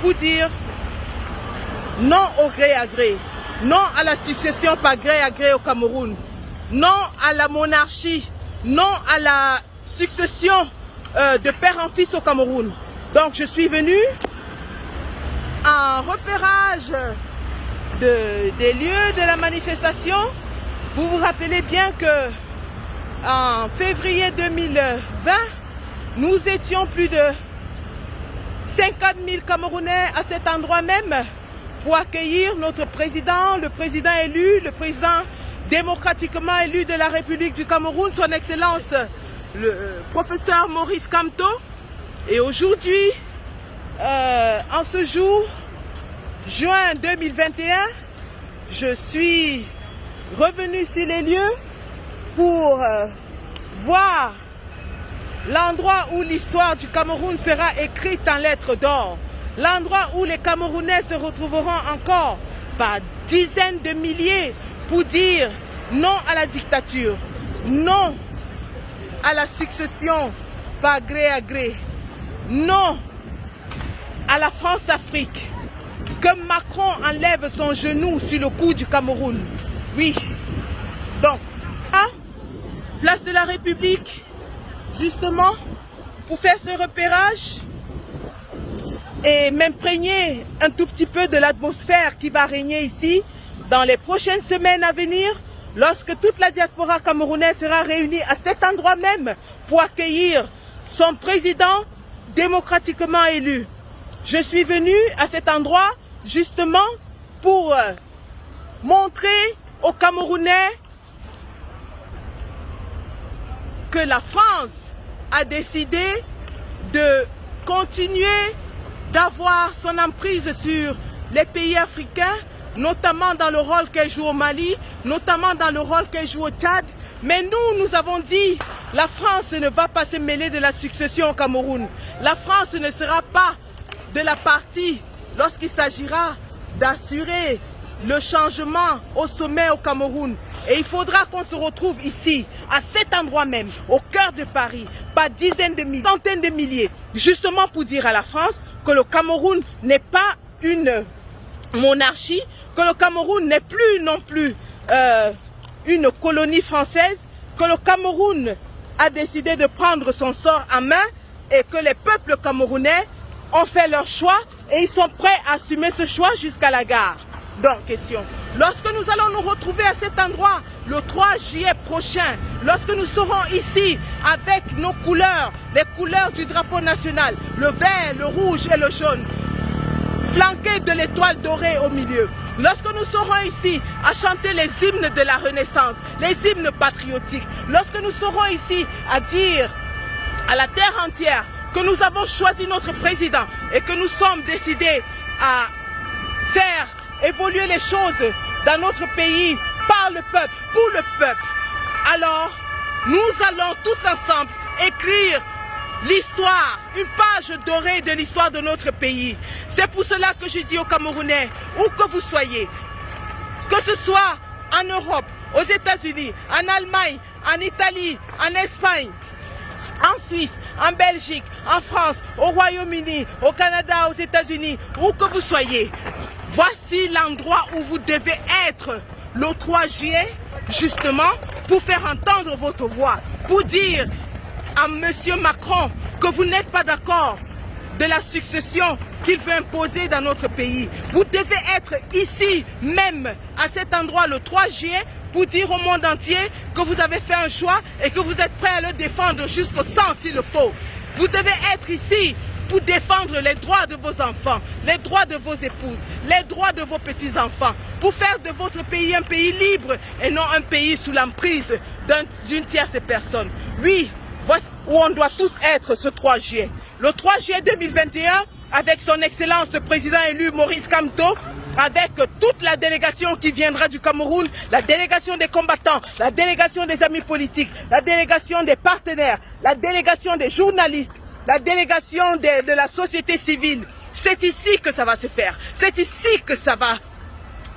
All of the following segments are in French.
pour dire non au gré à gré, non à la succession par gré à gré au Cameroun, non à la monarchie, non à la succession de père en fils au Cameroun. Donc je suis venu en repérage des lieux de la manifestation. Vous vous rappelez bien que en février 2020, nous étions plus de 50 000 Camerounais à cet endroit même pour accueillir notre président, le président élu, le président démocratiquement élu de la République du Cameroun, son Excellence le professeur Maurice Kamto. Et aujourd'hui, en ce jour, juin 2021, je suis revenu sur les lieux pour voir l'endroit où l'histoire du Cameroun sera écrite en lettres d'or. L'endroit où les Camerounais se retrouveront encore par dizaines de milliers pour dire non à la dictature, non à la succession par gré à gré, non à la France-Afrique, que Macron enlève son genou sur le cou du Cameroun. Oui, donc, à place de la République, justement, pour faire ce repérage et m'imprégner un tout petit peu de l'atmosphère qui va régner ici dans les prochaines semaines à venir, lorsque toute la diaspora camerounaise sera réunie à cet endroit même pour accueillir son président démocratiquement élu. Je suis venu à cet endroit justement pour montrer aux Camerounais que la France a décidé de continuer d'avoir son emprise sur les pays africains, notamment dans le rôle qu'elle joue au Mali, notamment dans le rôle qu'elle joue au Tchad. Mais nous avons dit, la France ne va pas se mêler de la succession au Cameroun. La France ne sera pas de la partie lorsqu'il s'agira d'assurer le changement au sommet au Cameroun. Et il faudra qu'on se retrouve ici, à cet endroit même, au cœur de Paris, par dizaines de milliers, centaines de milliers, justement pour dire à la France que le Cameroun n'est pas une monarchie, que le Cameroun n'est plus non plus une colonie française, que le Cameroun a décidé de prendre son sort en main et que les peuples camerounais ont fait leur choix et ils sont prêts à assumer ce choix jusqu'à la gare. Donc, question. Lorsque nous allons nous retrouver à cet endroit le 3 juillet prochain, lorsque nous serons ici avec nos couleurs, les couleurs du drapeau national, le vert, le rouge et le jaune, flanqués de l'étoile dorée au milieu, lorsque nous serons ici à chanter les hymnes de la Renaissance, les hymnes patriotiques, lorsque nous serons ici à dire à la terre entière que nous avons choisi notre président et que nous sommes décidés à faire évoluer les choses dans notre pays par le peuple, pour le peuple, alors nous allons tous ensemble écrire l'histoire, une page dorée de l'histoire de notre pays. C'est pour cela que je dis aux Camerounais, où que vous soyez, que ce soit en Europe, aux États-Unis, en Allemagne, en Italie, en Espagne, en Suisse, en Belgique, en France, au Royaume-Uni, au Canada, aux États-Unis, où que vous soyez, voici l'endroit où vous devez être le 3 juillet, justement, pour faire entendre votre voix, pour dire à M. Macron que vous n'êtes pas d'accord de la succession qu'il veut imposer dans notre pays. Vous devez être ici même, à cet endroit, le 3 juillet, pour dire au monde entier que vous avez fait un choix et que vous êtes prêt à le défendre jusqu'au sang s'il le faut. Vous devez être ici pour défendre les droits de vos enfants, les droits de vos épouses, les droits de vos petits-enfants, pour faire de votre pays un pays libre et non un pays sous l'emprise d'une tierce personne. Oui, voici où on doit tous être ce 3 juillet. Le 3 juillet 2021, avec son Excellence le président élu Maurice Kamto, avec toute la délégation qui viendra du Cameroun, la délégation des combattants, la délégation des amis politiques, la délégation des partenaires, la délégation des journalistes, la délégation de la société civile. C'est ici que ça va se faire. C'est ici que ça va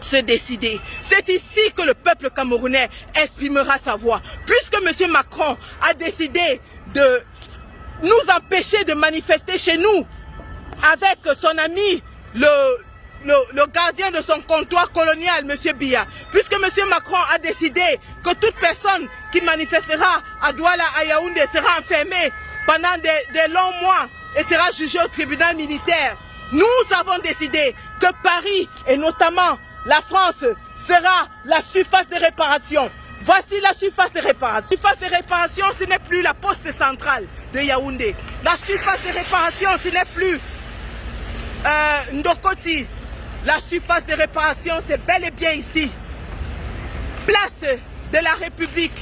se décider. C'est ici que le peuple camerounais exprimera sa voix. Puisque M. Macron a décidé de nous empêcher de manifester chez nous avec son ami le gardien de son comptoir colonial, M. Biya, puisque M. Macron a décidé que toute personne qui manifestera à Douala, à Yaoundé, sera enfermée pendant des longs mois et sera jugée au tribunal militaire. Nous avons décidé que Paris, et notamment la France, sera la surface de réparation. Voici la surface de réparation. La surface de réparation, ce n'est plus la poste centrale de Yaoundé. La surface de réparation, ce n'est plus Ndokoti. La surface de réparation, c'est bel et bien ici. Place de la République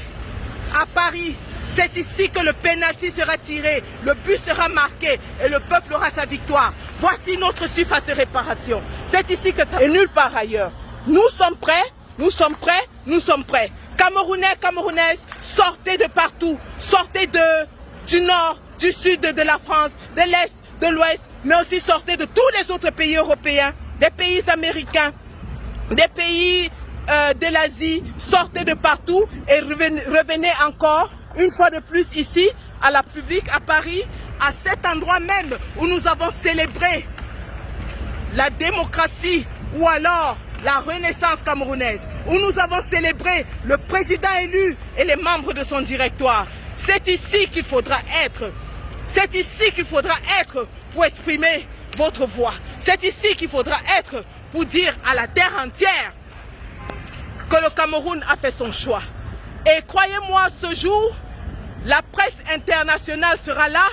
à Paris. C'est ici que le pénalty sera tiré, le but sera marqué et le peuple aura sa victoire. Voici notre surface de réparation. C'est ici que ça... Et nulle part ailleurs. Nous sommes prêts, nous sommes prêts, nous sommes prêts. Camerounais, Camerounaises, sortez de partout. Sortez du nord, du sud de la France, de l'est, de l'ouest, mais aussi sortez de tous les autres pays européens, des pays américains, des pays de l'Asie. Sortez de partout et revenez encore une fois de plus ici, à la République, à Paris, à cet endroit même où nous avons célébré la démocratie ou alors la renaissance camerounaise, où nous avons célébré le président élu et les membres de son directoire. C'est ici qu'il faudra être. C'est ici qu'il faudra être pour exprimer votre voix. C'est ici qu'il faudra être pour dire à la terre entière que le Cameroun a fait son choix. Et croyez-moi, ce jour, la presse internationale sera là.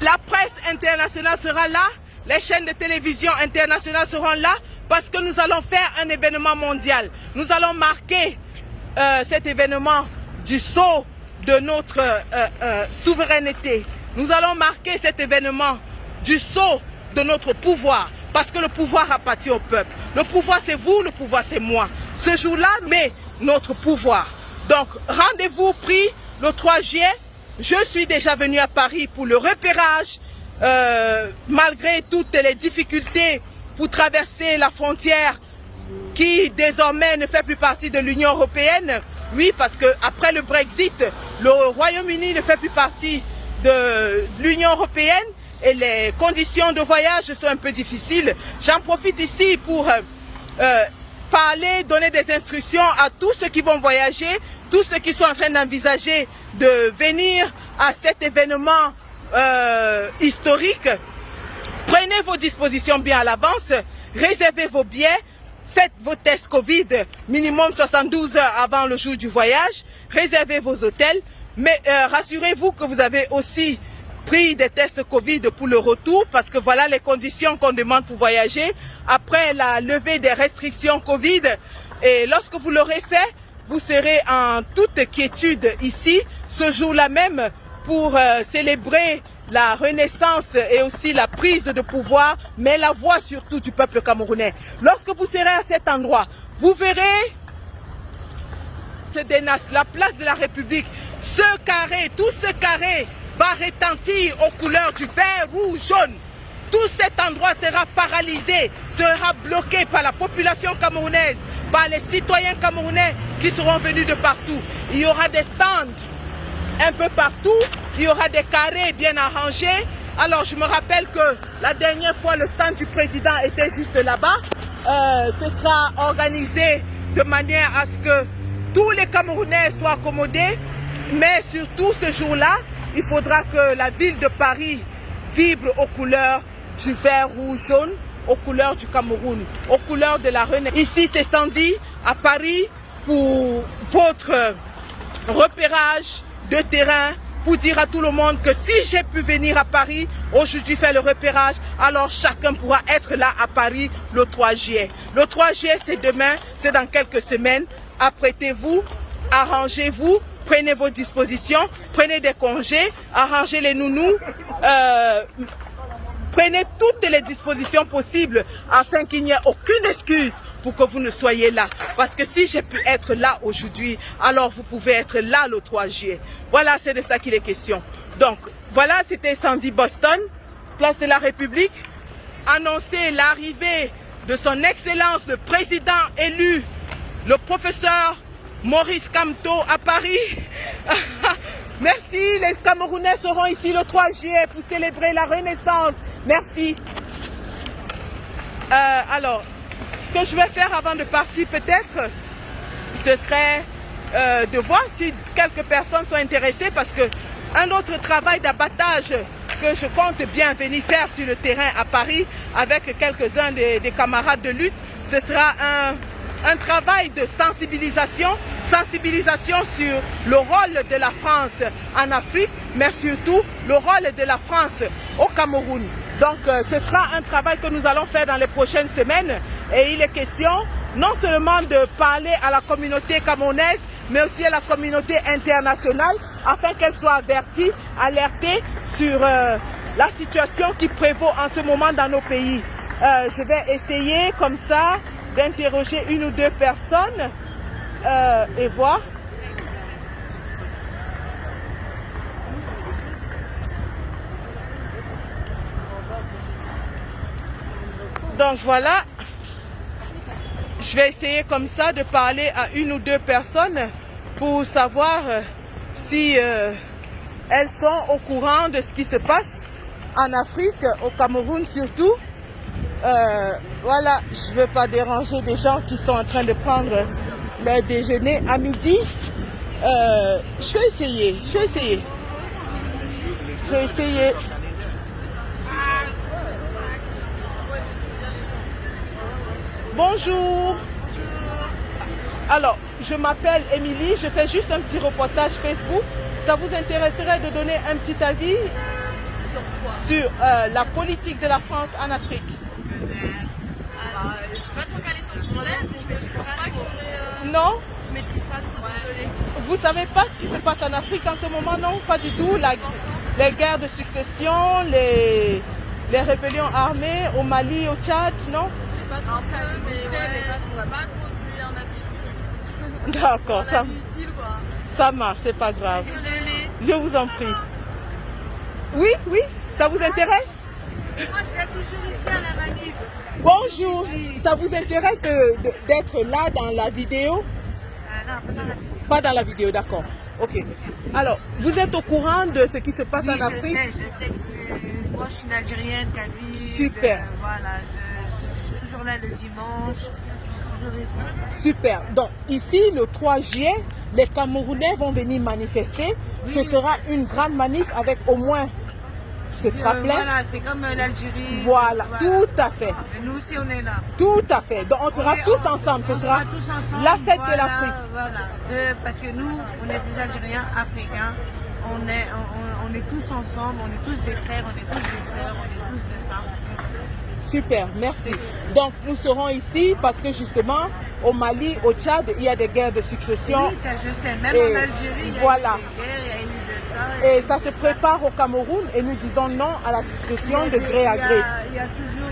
La presse internationale sera là. Les chaînes de télévision internationales seront là parce que nous allons faire un événement mondial. Nous allons marquer cet événement du sceau de notre souveraineté. Nous allons marquer cet événement du sceau de notre pouvoir. Parce que le pouvoir appartient au peuple. Le pouvoir c'est vous, le pouvoir c'est moi. Ce jour-là, mais notre pouvoir. Donc, rendez-vous pris le 3 juillet. Je suis déjà venu à Paris pour le repérage. Malgré toutes les difficultés pour traverser la frontière qui désormais ne fait plus partie de l'Union européenne. Oui, parce que après le Brexit, le Royaume-Uni ne fait plus partie de l'Union européenne. Et les conditions de voyage sont un peu difficiles. J'en profite ici pour parler, donner des instructions à tous ceux qui vont voyager, tous ceux qui sont en train d'envisager de venir à cet événement historique. Prenez vos dispositions bien à l'avance, réservez vos billets, faites vos tests Covid minimum 72 heures avant le jour du voyage, réservez vos hôtels, mais rassurez-vous que vous avez aussi pris des tests Covid pour le retour parce que voilà les conditions qu'on demande pour voyager après la levée des restrictions Covid. Et lorsque vous l'aurez fait, vous serez en toute quiétude ici ce jour-là même pour célébrer la renaissance et aussi la prise de pouvoir, mais la voix surtout du peuple camerounais. Lorsque vous serez à cet endroit, vous verrez la place de la République, ce carré, tout ce carré va retentir aux couleurs du vert, rouge, jaune. Tout cet endroit sera paralysé, sera bloqué par la population camerounaise, par les citoyens camerounais qui seront venus de partout. Il y aura des stands un peu partout, il y aura des carrés bien arrangés. Alors je me rappelle que la dernière fois le stand du président était juste là-bas. Ce sera organisé de manière à ce que tous les Camerounais soient accommodés, mais surtout ce jour-là, il faudra que la ville de Paris vibre aux couleurs du vert, rouge, jaune, aux couleurs du Cameroun, aux couleurs de la Renaissance. Ici, c'est Sandy, à Paris, pour votre repérage de terrain, pour dire à tout le monde que si j'ai pu venir à Paris, aujourd'hui faire le repérage, alors chacun pourra être là à Paris le 3 juillet. Le 3 juillet, c'est demain, c'est dans quelques semaines. Apprêtez-vous, arrangez-vous, prenez vos dispositions, prenez des congés, arrangez les nounous, prenez toutes les dispositions possibles afin qu'il n'y ait aucune excuse pour que vous ne soyez là. Parce que si j'ai pu être là aujourd'hui, alors vous pouvez être là le 3 juillet. Voilà, c'est de ça qu'il est question. Donc, voilà, c'était Sandy Boston, place de la République, annoncer l'arrivée de son Excellence, le président élu, le professeur Maurice Kamto à Paris Merci, les Camerounais seront ici le 3 juillet pour célébrer la Renaissance. Merci. Alors, ce que je vais faire avant de partir peut-être, ce serait de voir si quelques personnes sont intéressées parce que un autre travail d'abattage que je compte bien venir faire sur le terrain à Paris avec quelques-uns des camarades de lutte, ce sera un travail de sensibilisation sur le rôle de la France en Afrique, mais surtout le rôle de la France au Cameroun. Donc ce sera un travail que nous allons faire dans les prochaines semaines et il est question non seulement de parler à la communauté camerounaise, mais aussi à la communauté internationale afin qu'elle soit avertie, alertée sur la situation qui prévaut en ce moment dans nos pays. Je vais essayer comme ça d'interroger une ou deux personnes et voir. Donc voilà, je vais essayer comme ça de parler à une ou deux personnes pour savoir si elles sont au courant de ce qui se passe en Afrique, au Cameroun surtout. Voilà, je ne veux pas déranger des gens qui sont en train de prendre leur déjeuner à midi. Je vais essayer. Bonjour. Alors, je m'appelle Émilie, je fais juste un petit reportage Facebook. Ça vous intéresserait de donner un petit avis sur la politique de la France en Afrique? Je suis pas trop calée sur le sujet, mais je pense pas que j'aurais... Non? Je maîtrise pas trop, désolée. Vous savez pas ce qui se passe en Afrique en ce moment, non? Pas du tout. Les guerres de succession, les rébellions armées au Mali, au Tchad, non? Pas trop calée, mais ouais, on va pas trop tenir en Afrique. D'accord, ça utile, quoi. Ça marche, c'est pas grave. Désolée. Je vous en prie. Oui, ça vous intéresse? Moi, je vais toujours ici à la manif. Bonjour, ça vous intéresse d'être là dans la vidéo? Non, pas dans la vidéo. Pas dans la vidéo, d'accord. Ok. Alors, vous êtes au courant de ce qui se passe en Afrique? Je sais que moi, je suis une Algérienne, Kabyle. Super. Voilà, je suis toujours là le dimanche. Je suis toujours ici. Super. Donc, ici, le 3 juillet, les Camerounais vont venir manifester. Oui. Ce sera une grande manif avec au moins... Ce sera plein. Voilà, c'est comme l'Algérie. Voilà, tout à fait. Et nous aussi, on est là. Tout à fait. Donc, on sera tous ensemble. Ce sera tous ensemble, la fête de l'Afrique. Voilà. Parce que nous, on est des Algériens africains. On est tous ensemble. On est tous des frères, on est tous des sœurs, on est tous de ça. Super, merci. Donc, nous serons ici parce que justement, au Mali, au Tchad, il y a des guerres de succession. Oui, ça je sais. Même en Algérie, il y a eu des guerres, il y a eu de ça. Et ça se prépare au Cameroun et nous disons non à la succession de gré à gré. Il y a toujours,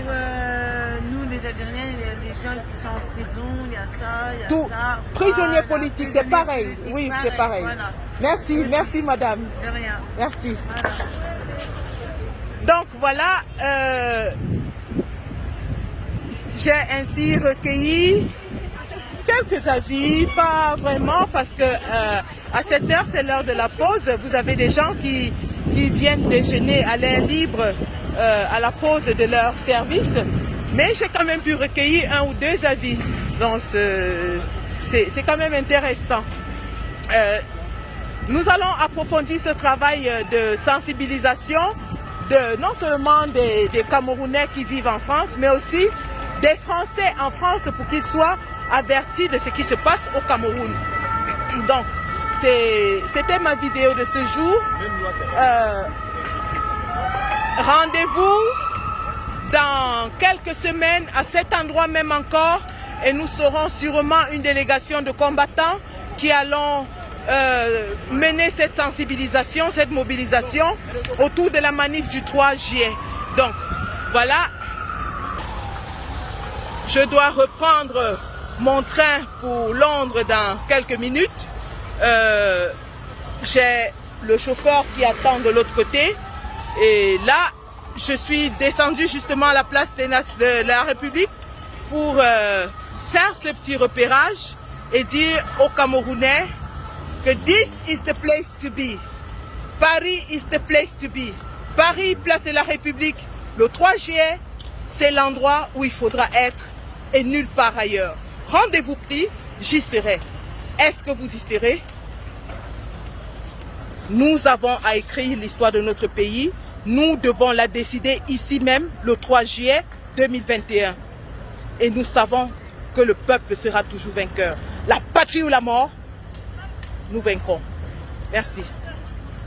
nous les Algériens, il y a les gens qui sont en prison, il y a ça, il y a tout. ça. Prisonniers politiques, c'est pareil. Oui, c'est pareil. Voilà. Merci, merci madame. De rien. Merci. Voilà. Donc voilà, j'ai ainsi recueilli quelques avis, pas vraiment parce que à cette heure c'est l'heure de la pause. Vous avez des gens qui viennent déjeuner à l'air libre à la pause de leur service, mais j'ai quand même pu recueillir un ou deux avis. Donc c'est quand même intéressant. Nous allons approfondir ce travail de sensibilisation non seulement des Camerounais qui vivent en France, mais aussi des Français en France pour qu'ils soient avertis de ce qui se passe au Cameroun. Donc, c'était ma vidéo de ce jour. Rendez-vous dans quelques semaines à cet endroit même encore et nous serons sûrement une délégation de combattants qui allons mener cette sensibilisation, cette mobilisation autour de la manif du 3 juillet. Donc, voilà. Je dois reprendre mon train pour Londres dans quelques minutes. J'ai le chauffeur qui attend de l'autre côté. Et là, je suis descendue justement à la place de la République pour faire ce petit repérage et dire aux Camerounais que this is the place to be. Paris is the place to be. Paris, place de la République, le 3 juillet, c'est l'endroit où il faudra être et nulle part ailleurs. Rendez-vous pris, j'y serai. Est-ce que vous y serez? Nous avons à écrire l'histoire de notre pays. Nous devons la décider ici même, le 3 juillet 2021. Et nous savons que le peuple sera toujours vainqueur. La patrie ou la mort, nous vaincrons. Merci.